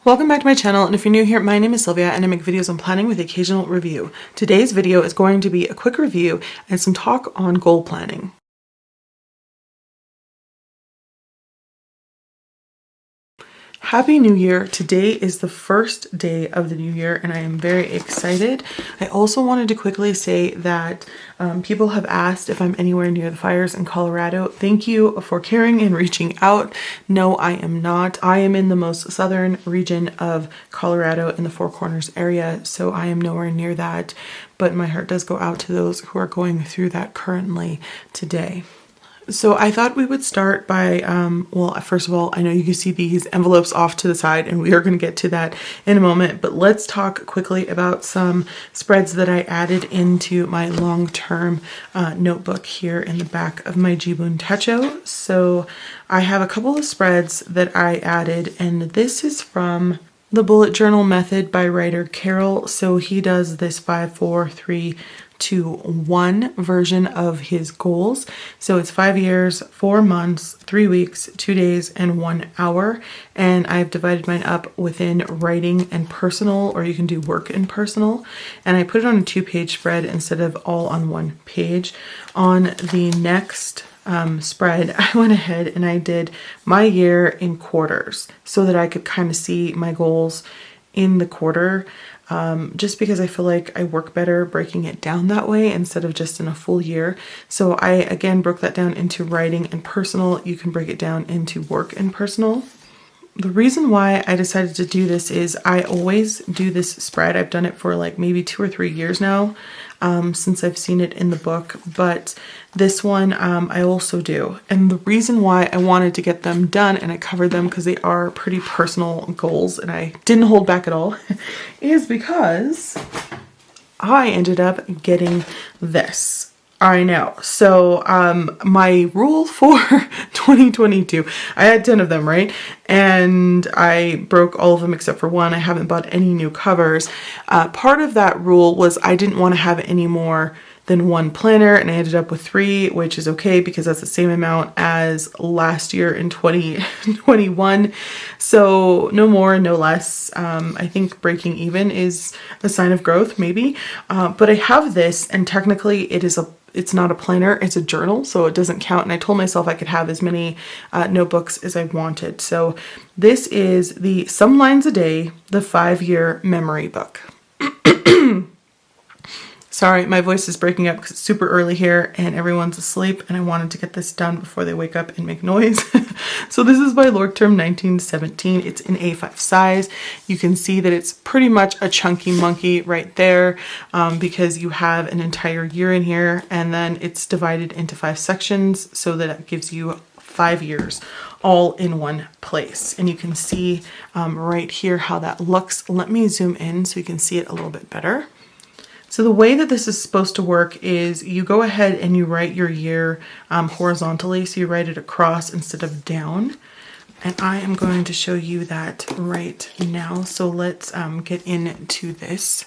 Welcome back to my channel, and if you're new here, my name is Sylvia and I make videos on planning with the occasional review. Today's video is going to be a quick review and some talk on goal planning. Happy New Year! Today is the first day of the new year and I am very excited. I also wanted to quickly say that people have asked if I'm anywhere near the fires in Colorado. Thank you for caring and reaching out. No, I am not. I am in the most southern region of Colorado in the Four Corners area, so I am nowhere near that. But my heart does go out to those who are going through that currently today. So I thought we would start by, well, first of all, I know you can see these envelopes off to the side and we are going to get to that in a moment, but let's talk quickly about some spreads that I added into my long-term notebook here in the back of my Jibun Techo. So I have a couple of spreads that I added, and this is from the Bullet Journal Method by writer Carol. So he does this 5-4-3-2-1 version of his goals. So it's 5 years, 4 months, 3 weeks, 2 days, and 1 hour. And I've divided mine up within writing and personal, or you can do work and personal. And I put it on a 2-page spread instead of all on 1 page. On the next spread, I went ahead and I did my year in quarters so that I could kind of see my goals in the quarter. Just because I feel like I work better breaking it down that way instead of just in a full year. So I again broke that down into writing and personal. You can break it down into work and personal. The reason why I decided to do this is I always do this spread. I've done it for like maybe 2 or 3 years now, since I've seen it in the book, but this one I also do. And the reason why I wanted to get them done and I covered them because they are pretty personal goals and I didn't hold back at all is because I ended up getting this. I know. So my rule for 2022, I had 10 of them, right? And I broke all of them except for one. I haven't bought any new covers. Part of that rule was I didn't want to have any more than 1 planner, and I ended up with 3, which is okay because that's the same amount as last year in 2021. So no more, no less. I think breaking even is a sign of growth, maybe. But I have this, and technically it's not a planner, it's a journal, so it doesn't count. And I told myself I could have as many notebooks as I wanted. So this is the Some Lines A Day, the 5-year memory book. Sorry, my voice is breaking up because it's super early here and everyone's asleep and I wanted to get this done before they wake up and make noise. So this is by Leuchtturm 1917. It's in A5 size. You can see that it's pretty much a chunky monkey right there because you have an entire year in here, and then it's divided into 5 sections so that it gives you 5 years all in one place. And you can see right here how that looks. Let me zoom in so you can see it a little bit better. So the way that this is supposed to work is you go ahead and you write your year horizontally. So you write it across instead of down. And I am going to show you that right now. So let's get into this.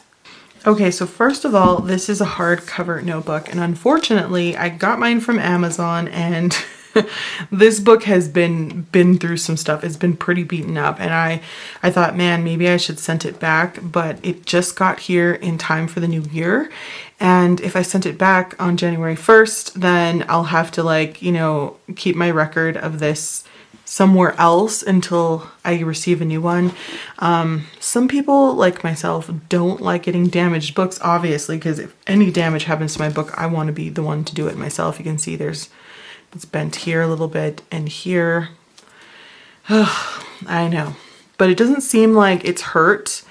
Okay, so first of all, this is a hardcover notebook. And unfortunately, I got mine from Amazon, and this book has been through some stuff. It's been pretty beaten up, and I thought, man, maybe I should send it back, but it just got here in time for the new year. And if I sent it back on January 1st, then I'll have to, like, you know, keep my record of this somewhere else until I receive a new one. Some people, like myself, don't like getting damaged books, obviously, because if any damage happens to my book, I want to be the one to do it myself. You can see it's bent here a little bit and here. I know, but it doesn't seem like it's hurt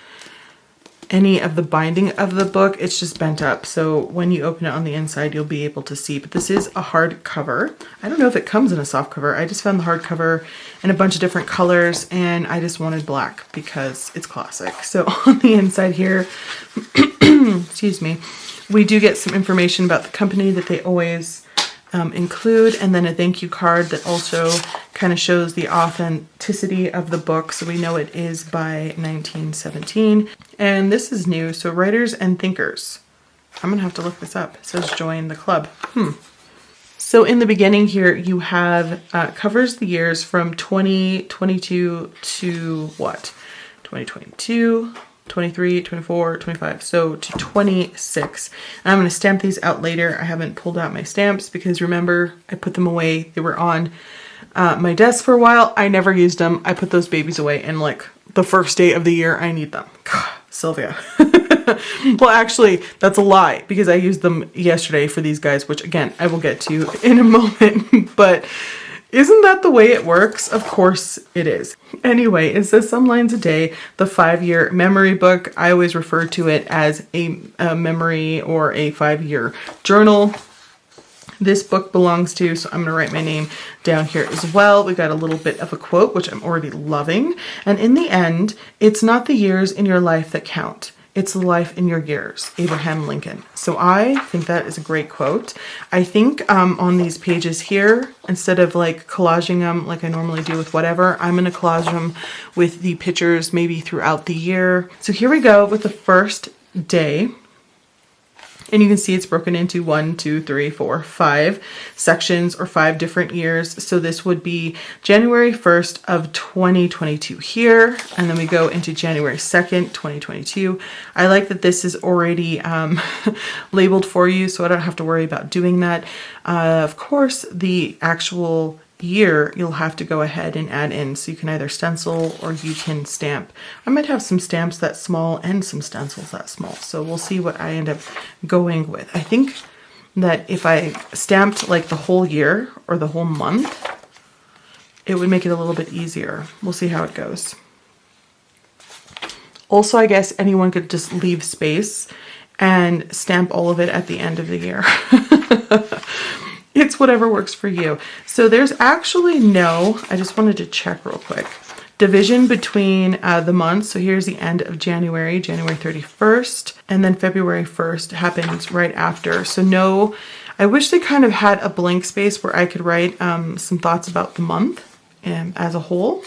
any of the binding of the book. It's just bent up. So when you open it on the inside, you'll be able to see, but this is a hard cover. I don't know if it comes in a soft cover. I just found the hardcover in a bunch of different colors and I just wanted black because it's classic. So on the inside here, excuse me, we do get some information about the company that they always include, and then a thank you card that also kind of shows the authenticity of the book, so we know it is by 1917. And this is new, so writers and thinkers. I'm gonna have to look this up. It says join the club. So in the beginning here, you have covers the years from 2022 to what? 2022, 23, 24, 25, so to 26. And I'm going to stamp these out later. I haven't pulled out my stamps because remember, I put them away. They were on my desk for a while. I never used them. I put those babies away and like the first day of the year I need them. God, Sylvia. Well, actually, that's a lie because I used them yesterday for these guys, which again, I will get to in a moment, but isn't that the way it works? Of course it is. Anyway, it says Some Lines a Day, the 5-year memory book. I always refer to it as a memory or a 5-year journal. This book belongs to, so I'm going to write my name down here as well. We got a little bit of a quote, which I'm already loving. And in the end, it's not the years in your life that count. It's the life in your years, Abraham Lincoln. So I think that is a great quote. I think on these pages here, instead of like collaging them like I normally do with whatever, I'm going to collage them with the pictures maybe throughout the year. So here we go with the first day. And you can see it's broken into 1, 2, 3, 4, 5 sections or 5 different years. So this would be January 1st of 2022 here. And then we go into January 2nd, 2022. I like that this is already labeled for you, so I don't have to worry about doing that. Of course, the actual year you'll have to go ahead and add in, so you can either stencil or you can stamp. I might have some stamps that small and some stencils that small, so we'll see what I end up going with. I think that if I stamped like the whole year or the whole month, it would make it a little bit easier. We'll see how it goes. Also, I guess anyone could just leave space and stamp all of it at the end of the year. It's whatever works for you. So there's actually no, I just wanted to check real quick, division between the months. So here's the end of January, January 31st, and then February 1st happens right after. So no, I wish they kind of had a blank space where I could write some thoughts about the month as a whole,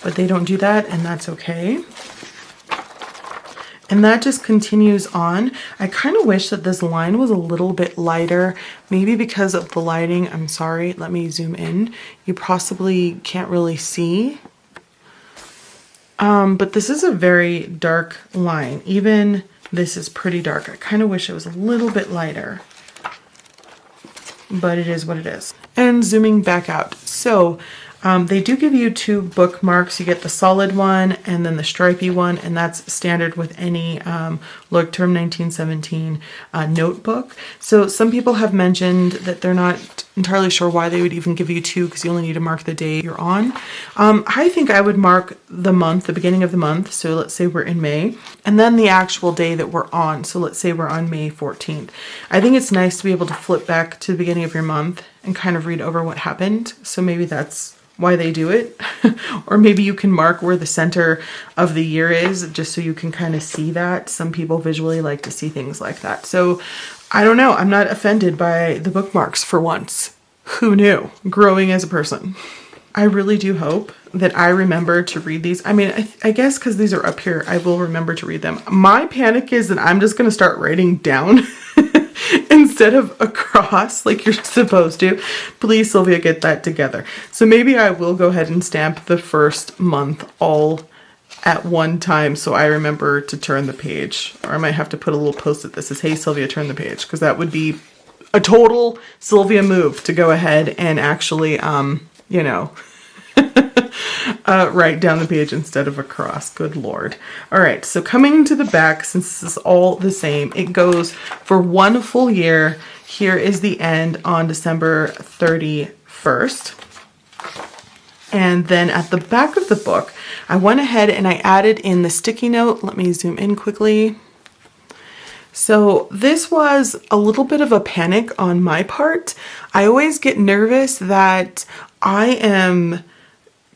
but they don't do that, and that's okay. And that just continues on. I kind of wish that this line was a little bit lighter, maybe because of the lighting. I'm sorry, let me zoom in. You possibly can't really see. But this is a very dark line. Even this is pretty dark. I kind of wish it was a little bit lighter, but it is what it is. And zooming back out. So they do give you 2 bookmarks. You get the solid one and then the stripy one, and that's standard with any Leuchtturm 1917 notebook. So some people have mentioned that they're not entirely sure why they would even give you 2 because you only need to mark the day you're on. I think I would mark the month, the beginning of the month. So let's say we're in May, and then the actual day that we're on. So let's say we're on May 14th. I think it's nice to be able to flip back to the beginning of your month and kind of read over what happened. So maybe that's why they do it. Or maybe you can mark where the center of the year is, just so you can kind of see that. Some people visually like to see things like that. So I don't know, I'm not offended by the bookmarks for once. Who knew? Growing as a person. I really do hope that I remember to read these. I mean, I guess because these are up here, I will remember to read them. My panic is that I'm just going to start writing down instead of across like you're supposed to. Please, Sylvia, get that together. So maybe I will go ahead and stamp the first month all at one time so I remember to turn the page. Or I might have to put a little post-it that says, hey, Sylvia, turn the page, because that would be a total Sylvia move to go ahead and actually, you know, write down the page instead of across. Good Lord. All right, so coming to the back, since this is all the same, it goes for 1 full year. Here is the end on December 31st. And then at the back of the book, I went ahead and I added in the sticky note. Let me zoom in quickly. So this was a little bit of a panic on my part. I always get nervous that I am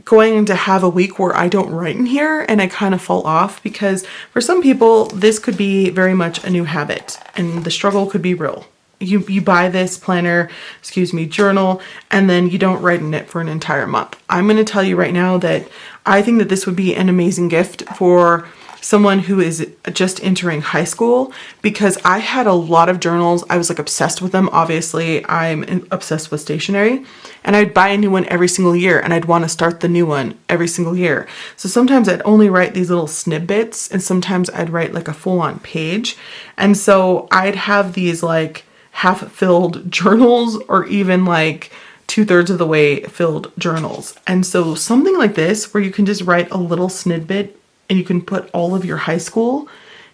going to have a week where I don't write in here and I kind of fall off, because for some people this could be very much a new habit and the struggle could be real. You buy this planner, journal, and then you don't write in it for an entire month. I'm going to tell you right now that I think that this would be an amazing gift for someone who is just entering high school, because I had a lot of journals. I was like obsessed with them. Obviously, I'm obsessed with stationery, and I'd buy a new one every single year, and I'd want to start the new one every single year. So sometimes I'd only write these little snippets, and sometimes I'd write like a full-on page. And so I'd have these like half-filled journals, or even like 2/3 of the way filled journals. And so something like this, where you can just write a little snippet and you can put all of your high school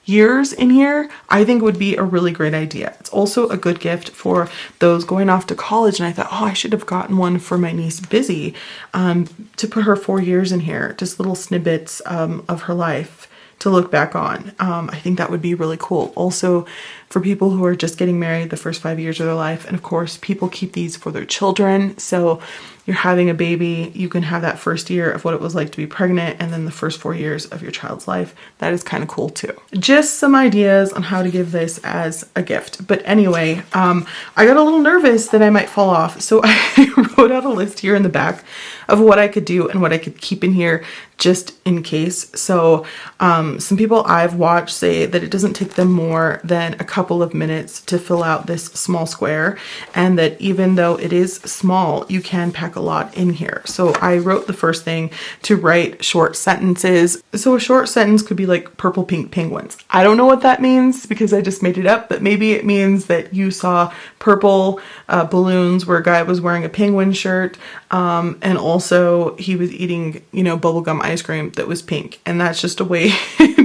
years in here, I think would be a really great idea. It's also a good gift for those going off to college. And I thought, oh, I should have gotten one for my niece Busy, to put her 4 years in here, just little snippets of her life to look back on. I think that would be really cool. Also, for people who are just getting married, the first 5 years of their life. And of course, people keep these for their children. So you're having a baby, you can have that first year of what it was like to be pregnant, and then the first 4 years of your child's life. That is kind of cool too. Just some ideas on how to give this as a gift. But anyway, I got a little nervous that I might fall off. So I wrote out a list here in the back of what I could do and what I could keep in here just in case. So some people I've watched say that it doesn't take them more than a couple of minutes to fill out this small square, and that even though it is small, you can pack a lot in here. So I wrote the first thing to write short sentences. So a short sentence could be like purple pink penguins. I don't know what that means because I just made it up, but maybe it means that you saw purple balloons where a guy was wearing a penguin shirt, and also he was eating, bubblegum ice cream that was pink. And that's just a way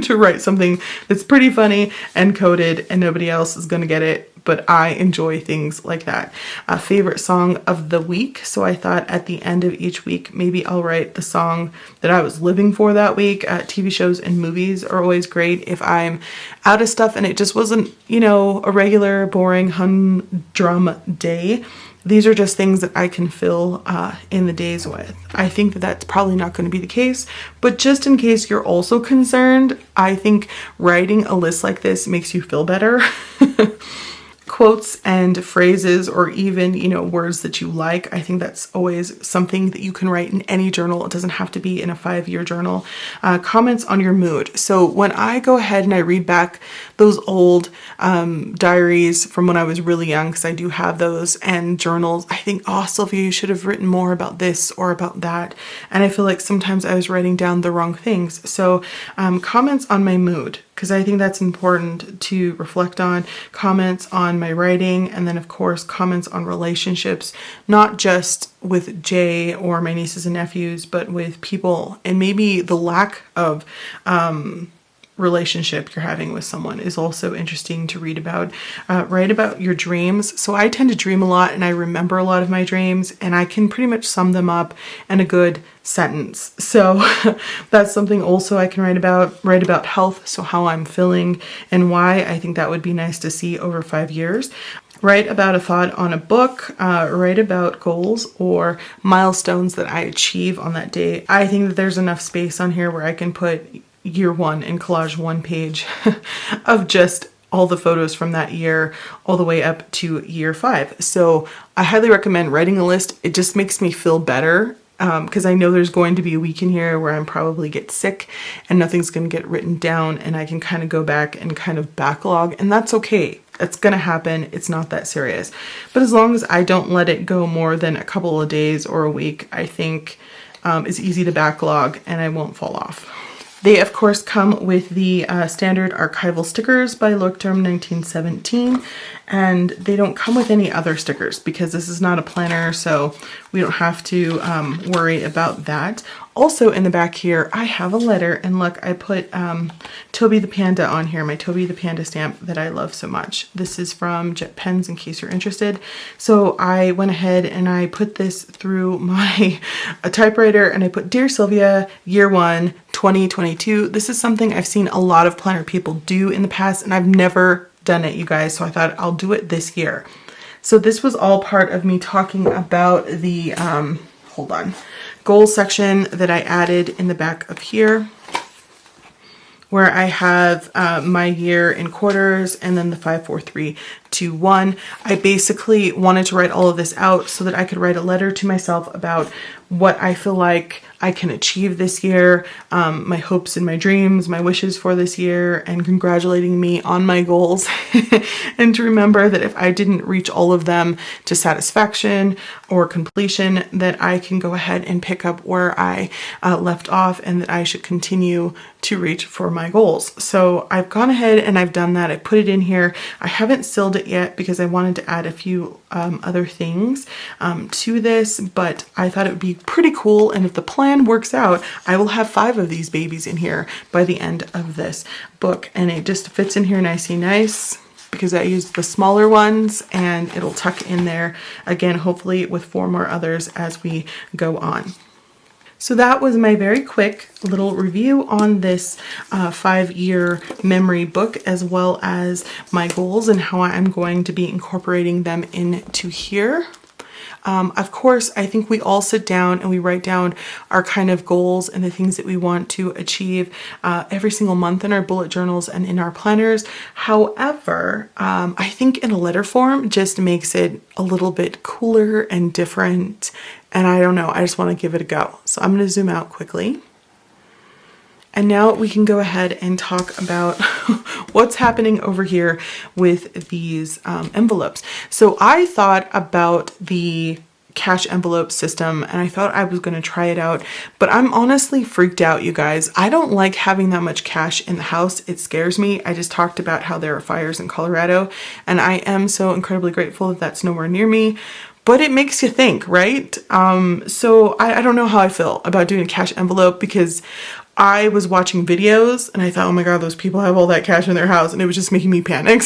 to write something that's pretty funny and coded, and nobody else is going to get it. But I enjoy things like that. A favorite song of the week. So I thought at the end of each week, maybe I'll write the song that I was living for that week. TV shows and movies are always great if I'm out of stuff and it just wasn't, a regular, boring, humdrum day. These are just things that I can fill in the days with. I think that that's probably not going to be the case, but just in case you're also concerned, I think writing a list like this makes you feel better. Quotes and phrases, or even, words that you like. I think that's always something that you can write in any journal. It doesn't have to be in a 5-year journal. Comments on your mood. So when I go ahead and I read back those old diaries from when I was really young, because I do have those, and journals, I think, oh, Sylvia, you should have written more about this or about that. And I feel like sometimes I was writing down the wrong things. So comments on my mood, because I think that's important to reflect on. Comments on my writing, and then of course comments on relationships, not just with Jay or my nieces and nephews, but with people, and maybe the lack of relationship you're having with someone is also interesting to read about. Write about your dreams. So I tend to dream a lot, and I remember a lot of my dreams, and I can pretty much sum them up in a good sentence. So that's something also I can write about health. So how I'm feeling and why. I think that would be nice to see over 5 years. Write about a thought on a book, write about goals or milestones that I achieve on that day. I think that there's enough space on here where I can put year one and collage one page of just all the photos from that year all the way up to year 5. So I highly recommend writing a list. It just makes me feel better, because I know there's going to be a week in here where I'm probably get sick and nothing's going to get written down, and I can kind of go back and kind of backlog, and that's okay. That's going to happen. It's not that serious. But as long as I don't let it go more than a couple of days or a week, I think it's easy to backlog and I won't fall off. They, of course, come with the standard archival stickers by Leuchtturm 1917, and they don't come with any other stickers because this is not a planner, so we don't have to worry about that. Also in the back here, I have a letter, and look, I put Toby the Panda on here, my Toby the Panda stamp that I love so much. This is from Jet Pens, in case you're interested. So I went ahead and I put this through my typewriter, and I put, Dear Sylvia, Year 1, 2022. This is something I've seen a lot of planner people do in the past, and I've never done it, you guys, so I thought I'll do it this year. So this was all part of me talking about the, goal section that I added in the back of here, where I have my year in quarters and then the 5, 4, 3 to 1. I basically wanted to write all of this out so that I could write a letter to myself about what I feel like I can achieve this year, my hopes and my dreams, my wishes for this year, and congratulating me on my goals. And to remember that if I didn't reach all of them to satisfaction or completion, that I can go ahead and pick up where I left off, and that I should continue to reach for my goals. So I've gone ahead and I've done that. I put it in here. I haven't sealed it yet because I wanted to add a few other things to this, but I thought it would be pretty cool. And if the plan works out, I will have 5 of these babies in here by the end of this book. And it just fits in here nicey nice because I used the smaller ones, and it'll tuck in there again, hopefully with 4 more others as we go on. So that was my very quick little review on this 5-year memory book, as well as my goals and how I'm going to be incorporating them into here. Of course, I think we all sit down and we write down our kind of goals and the things that we want to achieve every single month in our bullet journals and in our planners. However, I think in a letter form just makes it a little bit cooler and different. And I don't know, I just want to give it a go. So I'm going to zoom out quickly. And now we can go ahead and talk about what's happening over here with these envelopes. So I thought about the cash envelope system, and I thought I was going to try it out, but I'm honestly freaked out, you guys. I don't like having that much cash in the house. It scares me. I just talked about how there are fires in Colorado, and I am so incredibly grateful that that's nowhere near me. But it makes you think, right? So I don't know how I feel about doing a cash envelope, because I was watching videos and I thought, oh my God, those people have all that cash in their house, and it was just making me panic.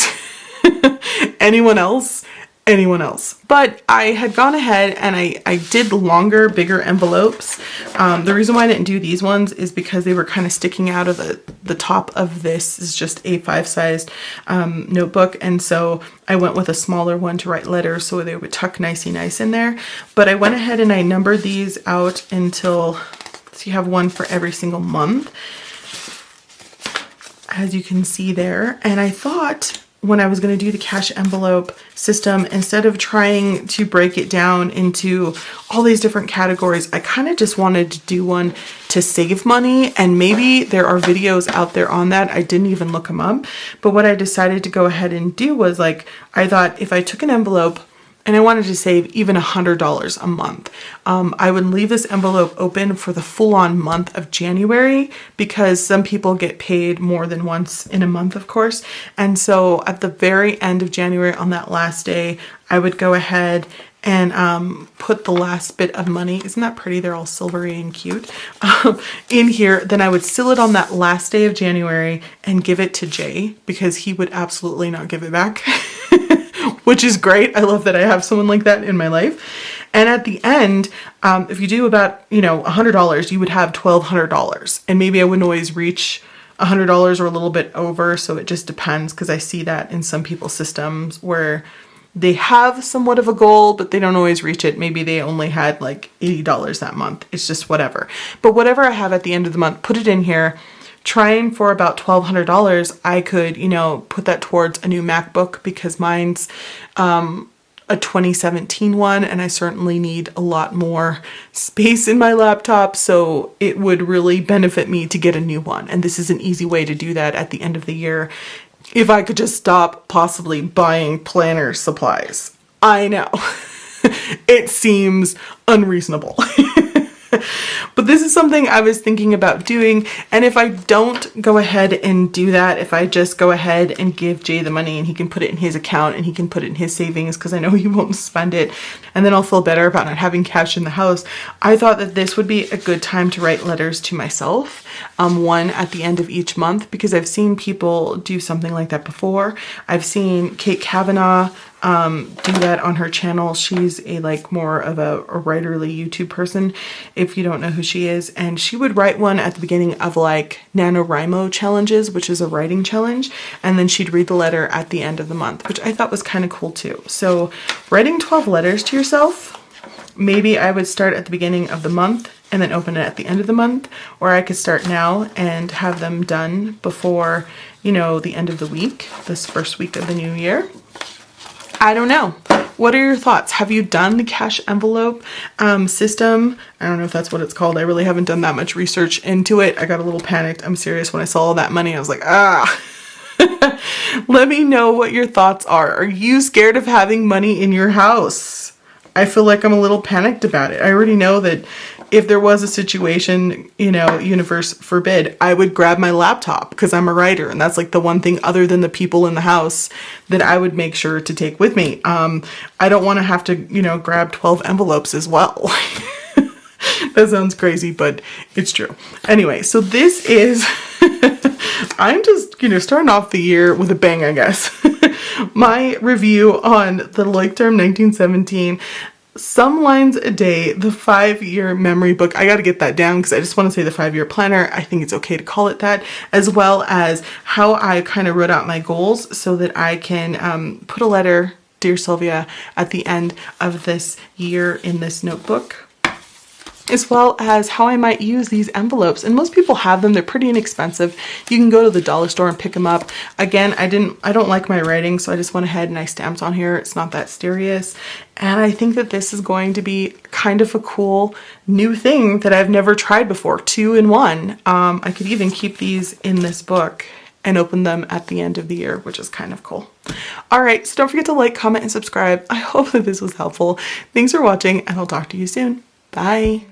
Anyone else? Anyone else? But I had gone ahead and I did longer, bigger envelopes. The reason why I didn't do these ones is because they were kind of sticking out of the top of this is just A5 sized notebook. And so I went with a smaller one to write letters so they would tuck nicey nice in there. But I went ahead and I numbered these out until, so you have one for every single month, as you can see there. And I thought, when I was going to do the cash envelope system, instead of trying to break it down into all these different categories, I kind of just wanted to do one to save money. And maybe there are videos out there on that. I didn't even look them up. But what I decided to go ahead and do was, like, I thought if I took an envelope and I wanted to save even $100 a month, I would leave this envelope open for the full-on month of January, because some people get paid more than once in a month, of course. And so at the very end of January, on that last day, I would go ahead and put the last bit of money, isn't that pretty? They're all silvery and cute, in here. Then I would seal it on that last day of January and give it to Jay, because he would absolutely not give it back. Which is great. I love that I have someone like that in my life. And at the end, if you do about, $100, you would have $1,200. And maybe I wouldn't always reach $100 or a little bit over. So it just depends, because I see that in some people's systems where they have somewhat of a goal, but they don't always reach it. Maybe they only had like $80 that month. It's just whatever. But whatever I have at the end of the month, put it in here. Trying for about $1,200, I could, put that towards a new MacBook, because mine's a 2017 one, and I certainly need a lot more space in my laptop, so it would really benefit me to get a new one. And this is an easy way to do that at the end of the year, if I could just stop possibly buying planner supplies. I know, it seems unreasonable. But this is something I was thinking about doing. And if I don't go ahead and do that, if I just go ahead and give Jay the money and he can put it in his account and he can put it in his savings, because I know he won't spend it, and then I'll feel better about not having cash in the house, I thought that this would be a good time to write letters to myself, one at the end of each month, because I've seen people do something like that before. I've seen Kate Kavanaugh do that on her channel. She's more of a writerly YouTube person, if you don't know who she is. And she would write one at the beginning of NaNoWriMo challenges, which is a writing challenge. And then she'd read the letter at the end of the month, which I thought was kind of cool too. So writing 12 letters to yourself, maybe I would start at the beginning of the month and then open it at the end of the month, or I could start now and have them done before, the end of the week, this first week of the new year. I don't know. What are your thoughts? Have you done the cash envelope system? I don't know if that's what it's called. I really haven't done that much research into it. I got a little panicked. I'm serious. When I saw all that money, I was like, ah. Let me know what your thoughts are. Are you scared of having money in your house? I feel like I'm a little panicked about it. I already know that if there was a situation, you know, universe forbid, I would grab my laptop because I'm a writer, and that's like the one thing other than the people in the house that I would make sure to take with me. I don't want to have to, you know, grab 12 envelopes as well. That sounds crazy, but it's true. Anyway, so this is, I'm just, you know, starting off the year with a bang, I guess. My review on the Leuchtturm 1917 Some Lines A Day, the 5-year memory book. I got to get that down because I just want to say the 5-year planner. I think it's okay to call it that, as well as how I kind of wrote out my goals so that I can put a letter, Dear Sylvia, at the end of this year in this notebook, as well as how I might use these envelopes. And most people have them. They're pretty inexpensive. You can go to the dollar store and pick them up. Again, I don't like my writing, so I just went ahead and I stamped on here. It's not that serious. And I think that this is going to be kind of a cool new thing that I've never tried before. 2-in-1. I could even keep these in this book and open them at the end of the year, which is kind of cool. All right, so don't forget to like, comment, and subscribe. I hope that this was helpful. Thanks for watching, and I'll talk to you soon. Bye.